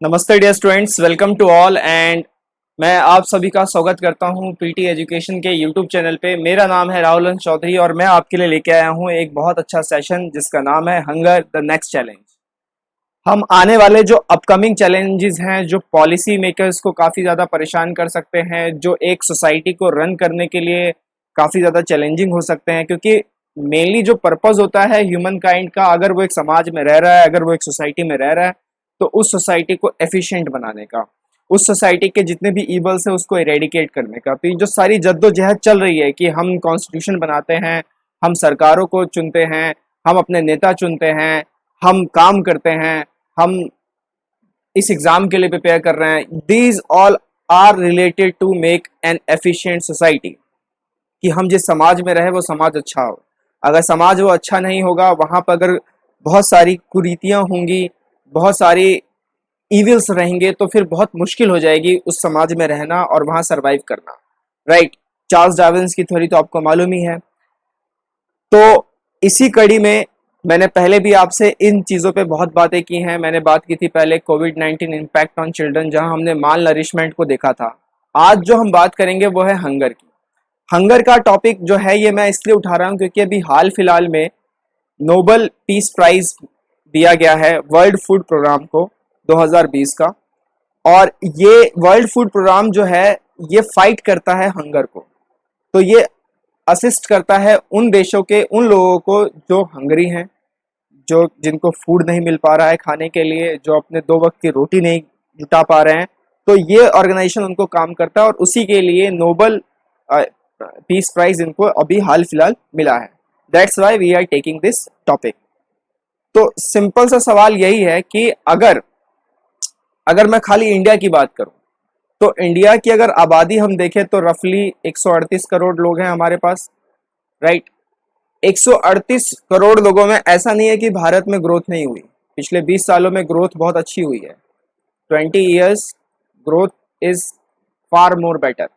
नमस्ते dear students, welcome to all and मैं आप सभी का स्वागत करता हूं पीटी एजुकेशन के यूट्यूब चैनल पे। मेरा नाम है राहुल चौधरी और मैं आपके लिए लेके आया हूं एक बहुत अच्छा सेशन जिसका नाम है हंगर द नेक्स्ट चैलेंज। हम आने वाले जो अपकमिंग चैलेंजेस हैं, जो पॉलिसी मेकर्स को काफ़ी ज़्यादा परेशान कर सकते हैं, जो एक सोसाइटी को रन करने के लिए काफ़ी ज़्यादा चैलेंजिंग हो सकते हैं, क्योंकि मेनली जो पर्पस होता है ह्यूमन काइंड का, अगर वो एक समाज में रह रहा है, अगर वो एक सोसाइटी में रह रहा है, तो उस सोसाइटी को एफिशिएंट बनाने का, उस सोसाइटी के जितने भी ईवल्स हैं उसको इरेडिकेट करने का। तो ये जो सारी जद्दोजहद चल रही है कि हम कॉन्स्टिट्यूशन बनाते हैं, हम सरकारों को चुनते हैं, हम अपने नेता चुनते हैं, हम काम करते हैं, हम इस एग्जाम के लिए प्रिपेयर कर रहे हैं, these all are related to make an efficient society, कि हम जिस समाज में रहे वो समाज अच्छा हो। अगर समाज वो अच्छा नहीं होगा, वहां पर अगर बहुत सारी कुरीतियां होंगी, बहुत सारी इविल्स रहेंगे, तो फिर बहुत मुश्किल हो जाएगी उस समाज में रहना और वहां सरवाइव करना। राइट। चार्ल्स डार्विन की थ्योरी तो आपको मालूम ही है। तो इसी कड़ी में मैंने पहले भी आपसे इन चीज़ों पे बहुत बातें की हैं। मैंने बात की थी पहले कोविड-19 इम्पैक्ट ऑन चिल्ड्रन, जहां हमने माल नरिशमेंट को देखा था। आज जो हम बात करेंगे वो है हंगर की। हंगर का टॉपिक जो है ये मैं इसलिए उठा रहा हूँ क्योंकि अभी हाल फिलहाल में नोबल पीस प्राइज दिया गया है वर्ल्ड फूड प्रोग्राम को 2020 का। और ये वर्ल्ड फूड प्रोग्राम जो है ये फाइट करता है हंगर को। तो ये असिस्ट करता है उन देशों के उन लोगों को जो हंगरी हैं, जो जिनको फूड नहीं मिल पा रहा है खाने के लिए, जो अपने दो वक्त की रोटी नहीं जुटा पा रहे हैं। तो ये ऑर्गेनाइजेशन उनको काम करता है और उसी के लिए नोबल पीस प्राइज इनको अभी हाल फिलहाल मिला है। That's why we are taking this topic. तो सिंपल सा सवाल यही है कि अगर अगर मैं खाली इंडिया की बात करूं, तो इंडिया की अगर आबादी हम देखें तो रफली 138 करोड़ लोग हैं हमारे पास। राइट। 138 करोड़ लोगों में ऐसा नहीं है कि भारत में ग्रोथ नहीं हुई। पिछले 20 सालों में ग्रोथ बहुत अच्छी हुई है। 20 years growth is far more better.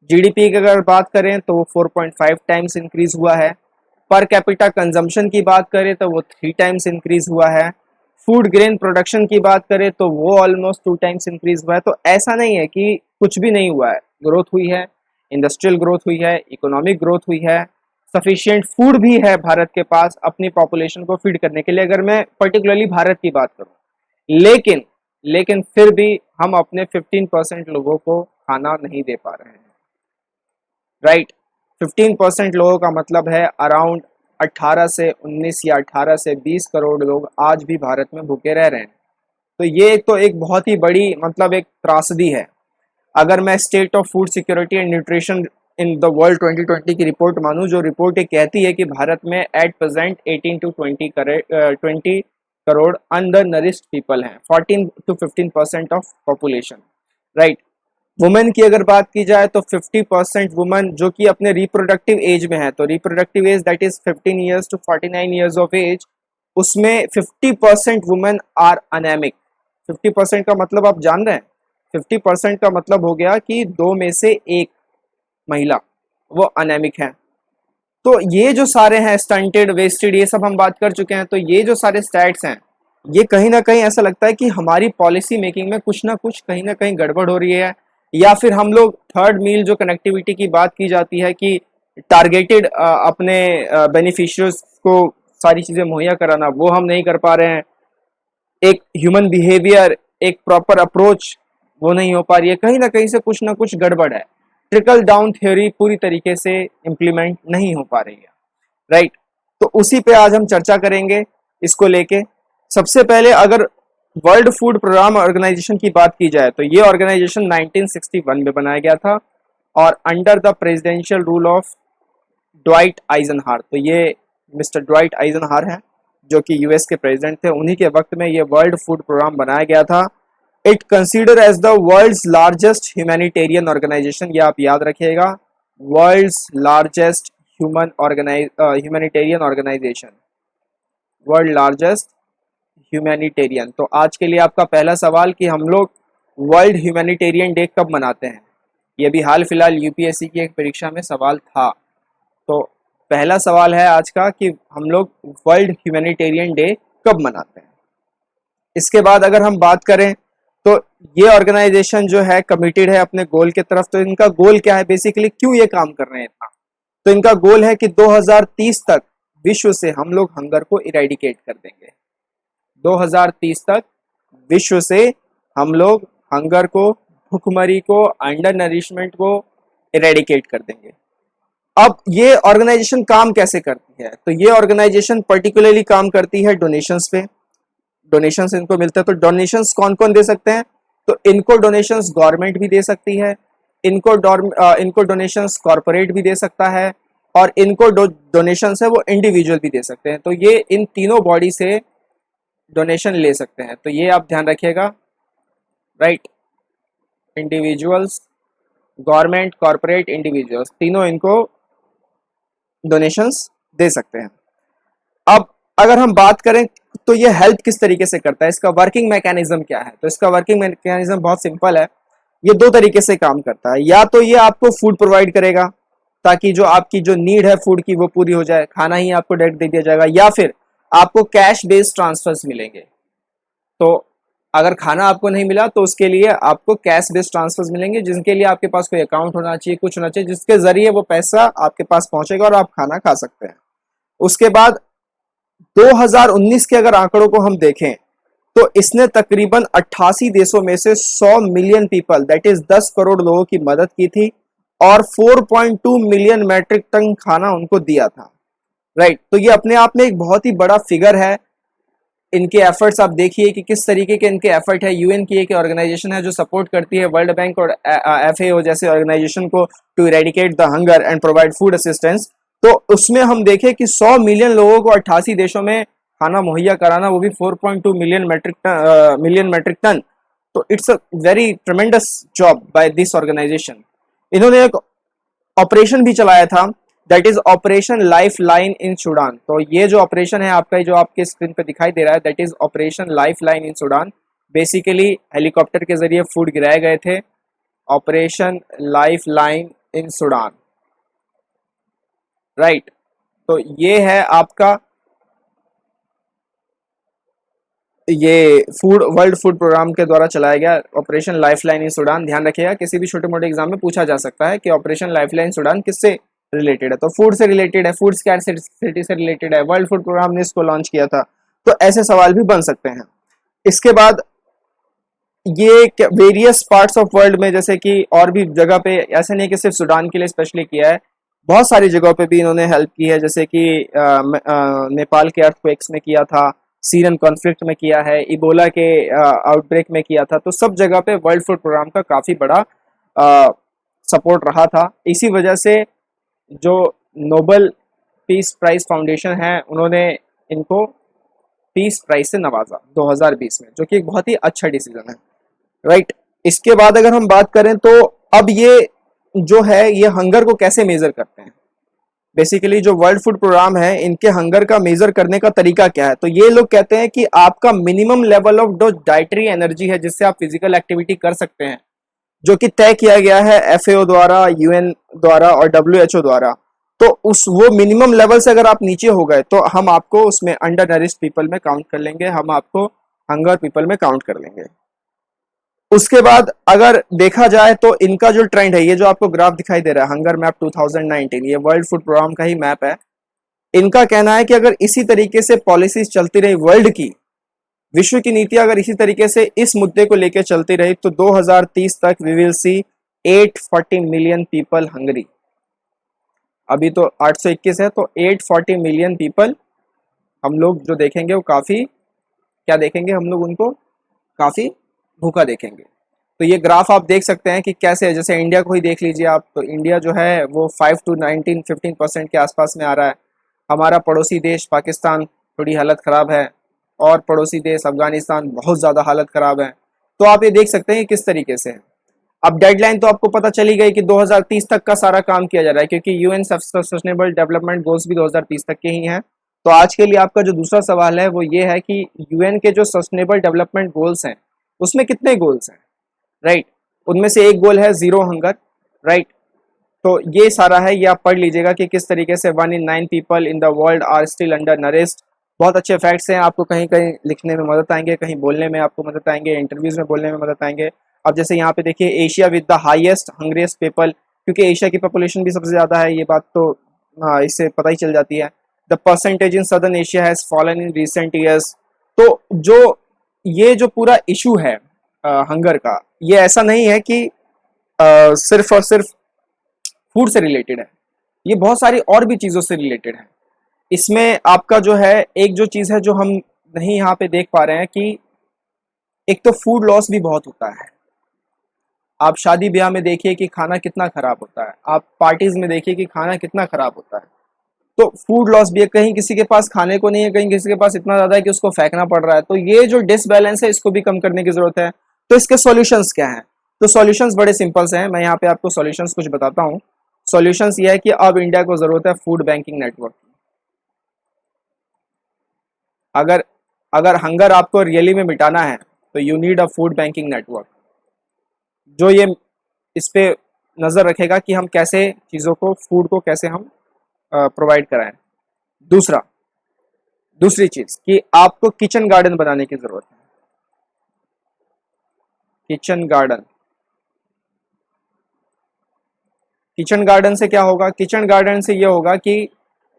GDP की अगर बात करें तो वो 4.5 टाइम्स इंक्रीज हुआ है। पर कैपिटा कंजम्पशन की बात करें तो वो 3 टाइम्स इंक्रीज हुआ है। फूड ग्रेन प्रोडक्शन की बात करें तो वो ऑलमोस्ट 2 टाइम्स इंक्रीज हुआ है। तो ऐसा नहीं है कि कुछ भी नहीं हुआ है, ग्रोथ हुई है, इंडस्ट्रियल ग्रोथ हुई है, इकोनॉमिक ग्रोथ हुई है, सफिशिएंट फूड भी है भारत के पास अपनी पॉपुलेशन को फीड करने के लिए, अगर मैं पर्टिकुलरली भारत की बात करूं। लेकिन लेकिन फिर भी हम अपने 15% लोगों को खाना नहीं दे पा रहे हैं। राइट। 15% लोगों का मतलब है अराउंड 18 से 19 या 18 से 20 करोड़ लोग आज भी भारत में भूखे रह रहे हैं। तो ये तो एक बहुत ही बड़ी मतलब एक त्रासदी है। अगर मैं state of food security and nutrition in the world 2020 की रिपोर्ट मानूं, जो रिपोर्ट ये कहती है कि भारत में at present 18 to 20 crore undernourished people हैं, 14 to 15% of population. Right. Women की अगर बात की जाए तो 50% वुमेन जो कि अपने रिप्रोडक्टिव एज में है, तो reproductive age that is 15 years to 49 years of age, उसमें 50% वुमेन आर अनेमिक। 50% का मतलब आप जान रहे हैं? 50% का मतलब हो गया कि दो में से एक महिला वो अनेमिक है। तो ये जो सारे हैं स्टंटेड, वेस्टेड, ये सब हम बात कर चुके हैं। तो ये जो सारे स्टैट्स हैं, ये कहीं ना कहीं ऐसा लगता है कि हमारी पॉलिसी मेकिंग में कुछ ना कुछ कहीं ना कहीं गड़बड़ हो रही है। या फिर हम लोग थर्ड मील जो कनेक्टिविटी की बात की जाती है कि टारगेटेड अपने बेनिफिशियर्स को सारी चीज़ें मुहैया कराना, वो हम नहीं कर पा रहे हैं। एक ह्यूमन बिहेवियर, एक प्रॉपर अप्रोच वो नहीं हो पा रही है। कहीं ना कहीं से कुछ ना कुछ गड़बड़ है। ट्रिकल डाउन थ्योरी पूरी तरीके से इम्प्लीमेंट नहीं हो पा रही है। राइट। तो उसी पे आज हम चर्चा करेंगे इसको लेके। सबसे पहले अगर वर्ल्ड फूड प्रोग्राम ऑर्गेनाइजेशन की बात की जाए तो ये ऑर्गेनाइजेशन 1961 में बनाया गया था और under the presidential rule of Dwight Eisenhower. तो ये मिस्टर ड्वाइट आइजनहार हैं जो कि यूएस के प्रेसिडेंट थे। उन्हीं के वक्त में ये वर्ल्ड फूड प्रोग्राम बनाया गया था। It consider as the world's largest humanitarian organisation, ये आप याद रखिएगा, world's largest humanitarian organisation, world largest humanitarian. तो आज के लिए आपका पहला सवाल कि हम लोग वर्ल्ड ह्यूमैनिटेरियन डे कब मनाते हैं? ये भी हाल फिलहाल यूपीएससी की एक परीक्षा में सवाल था। तो पहला सवाल है आज का कि हम लोग वर्ल्ड ह्यूमैनिटेरियन डे कब मनाते हैं। इसके बाद अगर हम बात करें तो ये ऑर्गेनाइजेशन जो है कमिटेड है अपने गोल की तरफ। तो इनका गोल क्या है, बेसिकली क्यों ये काम कर रहे हैं इतना, तो इनका गोल है कि 2030 तक विश्व से हम लोग हंगर को इरेडिकेट कर देंगे। 2030 तक विश्व से हम लोग हंगर को, भुखमरी को, अंडर नरिशमेंट को इरेडिकेट कर देंगे। अब ये ऑर्गेनाइजेशन काम कैसे करती है, तो ये ऑर्गेनाइजेशन पर्टिकुलरली काम करती है डोनेशंस पे। डोनेशंस इनको मिलते हैं, तो डोनेशंस कौन कौन दे सकते हैं, तो इनको डोनेशंस गवर्नमेंट भी दे सकती है, इनको डोनेशंस कॉरपोरेट भी दे सकता है, और इनको डोनेशंस है वो इंडिविजुअल भी दे सकते हैं। तो ये इन तीनों बॉडी से डोनेशन ले सकते हैं। तो ये आप ध्यान रखिएगा, right. Individuals, government, corporate, individuals, तीनों इनको डोनेशंस दे सकते हैं। अब अगर हम बात करें तो ये हेल्प किस तरीके से करता है, इसका वर्किंग मैकेनिज्म क्या है, तो इसका वर्किंग मैकेनिज्म बहुत सिंपल है। ये दो तरीके से काम करता है। या तो ये आपको फूड प्रोवाइड करेगा ताकि जो आपकी जो नीड है फूड की वो पूरी हो जाए, खाना ही आपको डायरेक्ट दे दिया जाएगा, या फिर आपको कैश बेस्ड ट्रांसफर्स मिलेंगे। तो अगर खाना आपको नहीं मिला तो उसके लिए आपको कैश बेस्ड ट्रांसफर्स मिलेंगे, जिनके लिए आपके पास कोई अकाउंट होना चाहिए, कुछ होना चाहिए, जिसके जरिए वो पैसा आपके पास पहुंचेगा और आप खाना खा सकते हैं। उसके बाद 2019 के अगर आंकड़ों को हम देखें तो इसने तकरीबन 88 देशों में से 100 million people, that is 10 crore लोगों की मदद की थी, और 4.2 मिलियन मैट्रिक टन खाना उनको दिया था, राइट। तो ये अपने आप में एक बहुत ही बड़ा फिगर है। इनके एफर्ट्स आप देखिए कि किस तरीके के इनके एफर्ट है। यूएन की एक ऑर्गेनाइजेशन है जो सपोर्ट करती है वर्ल्ड बैंक और एफएओ जैसे ऑर्गेनाइजेशन को to eradicate the hunger and provide food assistance. तो उसमें हम देखें कि 100 मिलियन लोगों को 88 देशों में खाना मुहैया कराना, वो भी 4.2 मिलियन मैट्रिक टन। तो it's a very tremendous job by this organisation. इन्होंने एक ऑपरेशन भी चलाया था, that is Operation Lifeline in Sudan. तो ये जो ऑपरेशन है आपका, जो आपके स्क्रीन पे दिखाई दे रहा है, that is Operation Lifeline in Sudan. Basically helicopter के जरिए फूड गिराए गए थे। Operation Lifeline in Sudan, right. तो ये है आपका ये फूड वर्ल्ड फूड प्रोग्राम के द्वारा चलाया गया ऑपरेशन लाइफलाइन इन सूडान। ध्यान रखिएगा, किसी भी छोटे मोटे एग्जाम में पूछा जा सकता है कि ऑपरेशन लाइफलाइन सूडान किससे रिलेटेड है, तो फूड से रिलेटेड है, फूड स्कैरसिटी से रिलेटेड है, वर्ल्ड फूड प्रोग्राम ने इसको लॉन्च किया था। तो ऐसे सवाल भी बन सकते हैं। इसके बाद ये वेरियस पार्ट्स ऑफ वर्ल्ड में, जैसे कि और भी जगह पे, ऐसे नहीं कि सिर्फ सूडान के लिए स्पेशली किया है, बहुत सारी जगहों पे भी इन्होंने हेल्प की है। जैसे कि नेपाल के अर्थक्वेक्स में किया था, सीरियन कॉन्फ्लिक्ट में किया है, इबोला के आउटब्रेक में किया था। तो सब जगह पे वर्ल्ड फूड प्रोग्राम का काफ़ी बड़ा सपोर्ट रहा था। इसी वजह से जो नोबल पीस प्राइज फाउंडेशन है, उन्होंने इनको पीस प्राइज से नवाजा 2020 में, जो कि एक बहुत ही अच्छा डिसीजन है, राइट। इसके बाद अगर हम बात करें तो अब ये जो है ये हंगर को कैसे मेजर करते हैं। बेसिकली जो वर्ल्ड फूड प्रोग्राम है, इनके हंगर का मेजर करने का तरीका क्या है, तो ये लोग कहते हैं कि आपका मिनिमम लेवल ऑफ जो डाइटरी एनर्जी है जिससे आप फिजिकल एक्टिविटी कर सकते हैं, जो कि तय किया गया है एफएओ द्वारा, यूएन द्वारा और डब्ल्यूएचओ द्वारा। तो उस वो मिनिमम लेवल से अगर आप नीचे हो गए तो हम आपको उसमें अंडर नरिश्ड पीपल में काउंट कर लेंगे, हम आपको हंगर पीपल में काउंट कर लेंगे। उसके बाद अगर देखा जाए तो इनका जो ट्रेंड है, ये जो आपको ग्राफ दिखाई दे रहा है हंगर मैप 2019, ये वर्ल्ड फूड प्रोग्राम का ही मैप है। इनका कहना है कि अगर इसी तरीके से पॉलिसीज चलती रही, वर्ल्ड की, विश्व की नीतियां अगर इसी तरीके से इस मुद्दे को लेकर चलती रही, तो 2030 तक we will see 840 million people hungry. अभी तो 821 है, तो 840 मिलियन पीपल हम लोग जो देखेंगे वो काफ़ी, क्या देखेंगे हम लोग, उनको काफ़ी भूखा देखेंगे। तो ये ग्राफ आप देख सकते हैं कि कैसे है। जैसे इंडिया को ही देख लीजिए आप, तो इंडिया जो है वो 5 to 15% के आसपास में आ रहा है। हमारा पड़ोसी देश पाकिस्तान थोड़ी हालत ख़राब है, और पड़ोसी देश अफगानिस्तान बहुत ज़्यादा हालत ख़राब है। तो आप ये देख सकते हैं कि किस तरीके से है। अब डेडलाइन तो आपको पता चली गई कि 2030 तक का सारा काम किया जा रहा है, क्योंकि यूएन सस्टेनेबल डेवलपमेंट गोल्स भी 2030 तक के ही हैं। तो आज के लिए आपका जो दूसरा सवाल है वो ये है कि यूएन के जो सस्टेनेबल डेवलपमेंट गोल्स हैं उसमें कितने गोल्स हैं, राइट। उनमें से एक गोल है जीरो हंगर, राइट। तो ये सारा है, ये आप पढ़ लीजिएगा कि किस तरीके से 1 in 9 people in the world are still undernourished, बहुत अच्छे फैक्ट्स हैं, आपको कहीं कहीं लिखने में मदद आएंगे, कहीं बोलने में आपको मदद आएंगे, इंटरव्यूज में बोलने में मदद आएंगे। अब जैसे यहाँ पे देखिए, Asia with the highest hungriest people, क्योंकि एशिया की पॉपुलेशन भी सबसे ज़्यादा है, ये बात तो इससे पता ही चल जाती है। The percentage in southern Asia has fallen in recent years. तो जो ये जो पूरा इशू है हंगर का, ये ऐसा नहीं है कि सिर्फ और सिर्फ फूड से रिलेटेड है, ये बहुत सारी और भी चीज़ों से रिलेटेड है। इसमें आपका जो है, एक जो चीज़ है जो हम नहीं यहाँ पे देख पा रहे हैं कि एक तो फूड लॉस भी बहुत होता है। आप शादी ब्याह में देखिए कि खाना कितना खराब होता है, आप पार्टीज में देखिए कि खाना कितना खराब होता है। तो फूड लॉस भी है, कहीं किसी के पास खाने को नहीं है, कहीं किसी के पास इतना ज़्यादा है कि उसको फेंकना पड़ रहा है। तो ये जो डिसबैलेंस है, इसको भी कम करने की ज़रूरत है। तो इसके सॉल्यूशंस क्या हैं? तो सॉल्यूशंस बड़े सिंपल से हैं, मैं यहाँ पे आपको सॉल्यूशंस कुछ बताता हूँ। सॉल्यूशंस ये है कि अब इंडिया को ज़रूरत है फूड बैंकिंग नेटवर्क की। अगर अगर हंगर आपको रियली में मिटाना है तो you need a food banking network, जो ये इस पे नज़र रखेगा कि हम कैसे चीज़ों को, फूड को कैसे हम प्रोवाइड कराएं। दूसरी चीज़ कि आपको किचन गार्डन बनाने की ज़रूरत है। किचन गार्डन, किचन गार्डन से क्या होगा? किचन गार्डन से ये होगा कि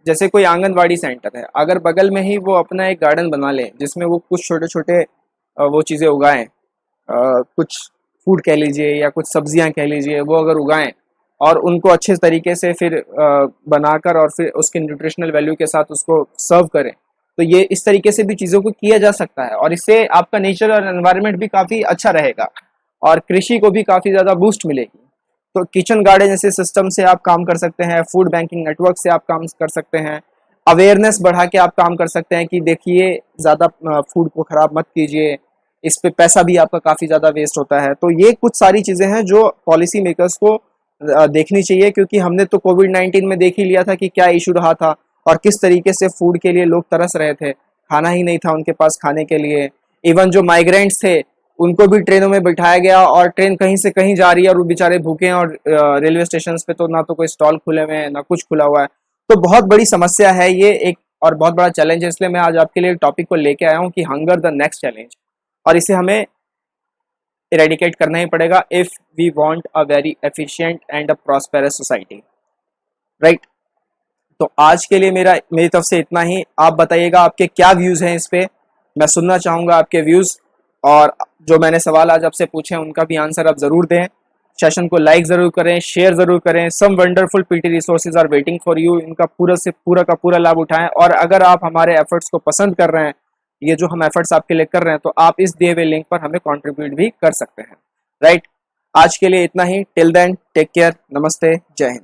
जैसे कोई आंगनवाड़ी सेंटर है, अगर बगल में ही वो अपना एक गार्डन बना ले जिसमें वो कुछ छोटे छोटे वो चीज़ें उगाएं, कुछ फूड कह लीजिए या कुछ सब्जियां कह लीजिए, वो अगर उगाएं और उनको अच्छे तरीके से फिर बनाकर और फिर उसके न्यूट्रिशनल वैल्यू के साथ उसको सर्व करें, तो ये इस तरीके से भी चीज़ों को किया जा सकता है। और इससे आपका नेचर और एनवायरनमेंट भी काफ़ी अच्छा रहेगा और कृषि को भी काफ़ी ज़्यादा बूस्ट मिलेगी। तो किचन गार्डन जैसे सिस्टम से आप काम कर सकते हैं, फूड बैंकिंग नेटवर्क से आप काम कर सकते हैं, अवेयरनेस बढ़ा के आप काम कर सकते हैं कि देखिए ज़्यादा फूड को ख़राब मत कीजिए, इस पे पैसा भी आपका काफ़ी ज़्यादा वेस्ट होता है। तो ये कुछ सारी चीज़ें हैं जो पॉलिसी मेकर्स को देखनी चाहिए, क्योंकि हमने तो कोविड-19 में देख ही लिया था कि क्या इशू रहा था और किस तरीके से फूड के लिए लोग तरस रहे थे, खाना ही नहीं था उनके पास खाने के लिए। इवन जो माइग्रेंट्स थे, उनको भी ट्रेनों में बिठाया गया और ट्रेन कहीं से कहीं जा रही है और वो बेचारे भूखे हैं, और रेलवे स्टेशन पे तो ना तो कोई स्टॉल खुले हुए हैं ना कुछ खुला हुआ है। तो बहुत बड़ी समस्या है ये एक, और बहुत बड़ा चैलेंज है। इसलिए मैं आज आपके लिए टॉपिक को लेके आया हूँ कि हंगर द नेक्स्ट चैलेंज, और इसे हमें इरेडिकेट करना ही पड़ेगा if we want a very efficient and a prosperous society, right. तो आज के लिए मेरी तरफ से इतना ही। आप बताइएगा आपके क्या व्यूज़ हैं इस पे, मैं सुनना चाहूँगा आपके व्यूज़। और जो मैंने सवाल आज आपसे पूछे हैं उनका भी आंसर आप ज़रूर दें। सेशन को लाइक ज़रूर करें, शेयर ज़रूर करें। Some wonderful PT resources are waiting for you, इनका पूरा से पूरा का पूरा लाभ उठाएं। और अगर आप हमारे एफर्ट्स को पसंद कर रहे हैं, ये जो हम एफर्ट्स आपके लिए कर रहे हैं, तो आप इस दिए हुए लिंक पर हमें कंट्रीब्यूट भी कर सकते हैं, राइट। आज के लिए इतना ही। टिल देन टेक केयर, नमस्ते, जय हिंद।